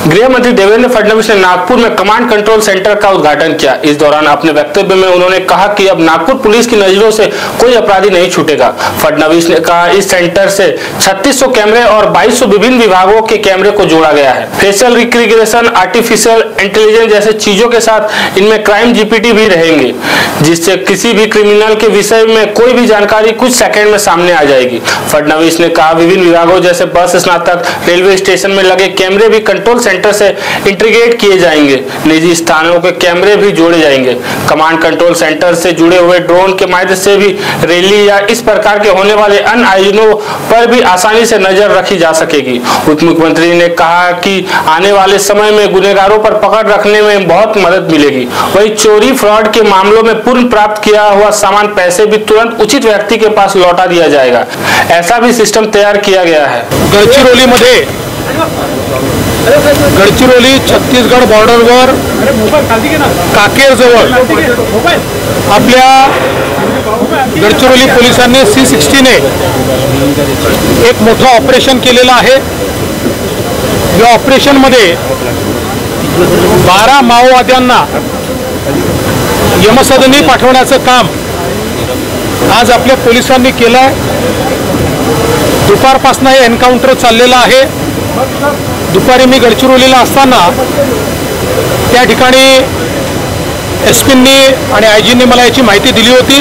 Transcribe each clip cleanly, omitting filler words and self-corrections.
गृह मंत्री देवेंद्र फडणवीस ने नागपुर में कमांड कंट्रोल सेंटर का उद्घाटन किया। इस दौरान अपने वक्तव्य में उन्होंने कहा कि अब नागपुर पुलिस की नजरों से कोई अपराधी नहीं छूटेगा। फडणवीस ने कहा, इस सेंटर से 3600 कैमरे और 2200 विभिन्न विभागों के कैमरे को जोड़ा गया है। फेशियल रिकग्निशन, आर्टिफिशियल इंटेलिजेंस जैसे चीजों के साथ इनमें क्राइम जीपीटी भी रहेंगे, जिससे किसी भी क्रिमिनल के विषय में कोई भी जानकारी कुछ सेकंड में सामने आ जाएगी। फडणवीस ने कहा, विभिन्न विभागों जैसे बस स्नातक, रेलवे स्टेशन में लगे कैमरे भी कंट्रोल सेंटर से इंटीग्रेट किए जाएंगे। निजी स्थानों के कैमरे भी जोड़े जाएंगे। कमांड कंट्रोल सेंटर से जुड़े हुए ड्रोन के माध्यम से भी रैली या इस प्रकार के होने वाले अन्य आयोजनों पर भी आसानी से नजर रखी जा सकेगी। उप मुख्यमंत्री ने कहा कि आने वाले समय में गुनहगारों पर पकड़ रखने में बहुत मदद मिलेगी। वही चोरी फ्रॉड के मामलों में पूर्ण प्राप्त किया हुआ सामान, पैसे भी तुरंत उचित व्यक्ति के पास लौटा दिया जाएगा। ऐसा भी सिस्टम तैयार किया गया है। गडचिरोली छत्तीसगड बॉर्डरवर काकेर जवळ आपल्या गडचिरोली पोलिसांनी C60 ने एक मोठं ऑपरेशन केलेलं आहे। या ऑपरेशन मध्ये 12 माओवाद्यांना यमसदनी पाठवण्याचं काम आज आपल्या पोलिसांनी केलं। दुपारपासून हे एन्काउंटर चाललेलं आहे। दुपारी मी गडचिरोलीला असताना त्या ठिकाणी एसपींनी आणि आयजींनी मला याची माहिती दिली होती।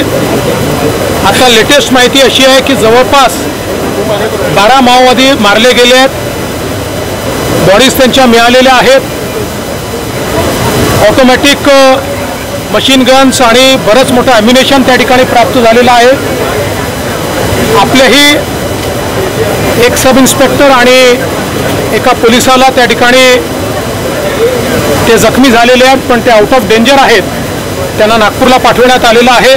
आता लेटेस्ट माहिती अशी आहे की जवळपास 12 माओवादी मारले गेले आहेत। बॉडीज त्यांच्या मिळालेल्या आहेत। ऑटोमॅटिक मशीन गन्स आणि बरंच मोठं ॲम्युनेशन त्या ठिकाणी प्राप्त झालेलं आहे। आपलेही एक सब इन्स्पेक्टर आणि एका पोलिसाला त्या ठिकाणी ते जखमी झालेले आहेत, पण ते आउट ऑफ डेंजर आहेत। त्यांना नागपूरला पाठवण्यात आलेलं आहे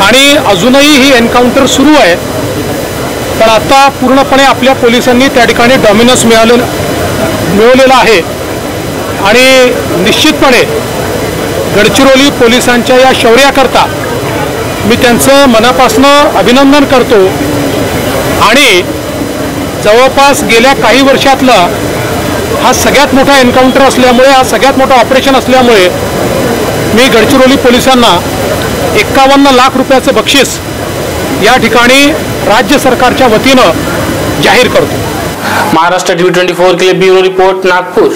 आणि अजूनही ही एन्काउंटर सुरू आहे। पण आता पूर्णपणे आपल्या पोलिसांनी त्या ठिकाणी डॉमिनन्स मिळवलेला आहे आणि निश्चितपणे गडचिरोली पोलिसांच्या या शौर्याकरता मी त्यांचं मनापासून अभिनंदन करतो। आणि जवळपास गेल्या काही वर्षातला हा सगळ्यात मोठा एन्काउंटर असल्यामुळे, हा सगळ्यात मोठा ऑपरेशन असल्यामुळे मी गडचिरोली पोलिसांना 51 लाख रुपयाचं बक्षीस या ठिकाणी राज्य सरकारच्या वतीनं जाहीर करतो। महाराष्ट्र टीवी 24 के लिए ब्यूरो रिपोर्ट, नागपुर।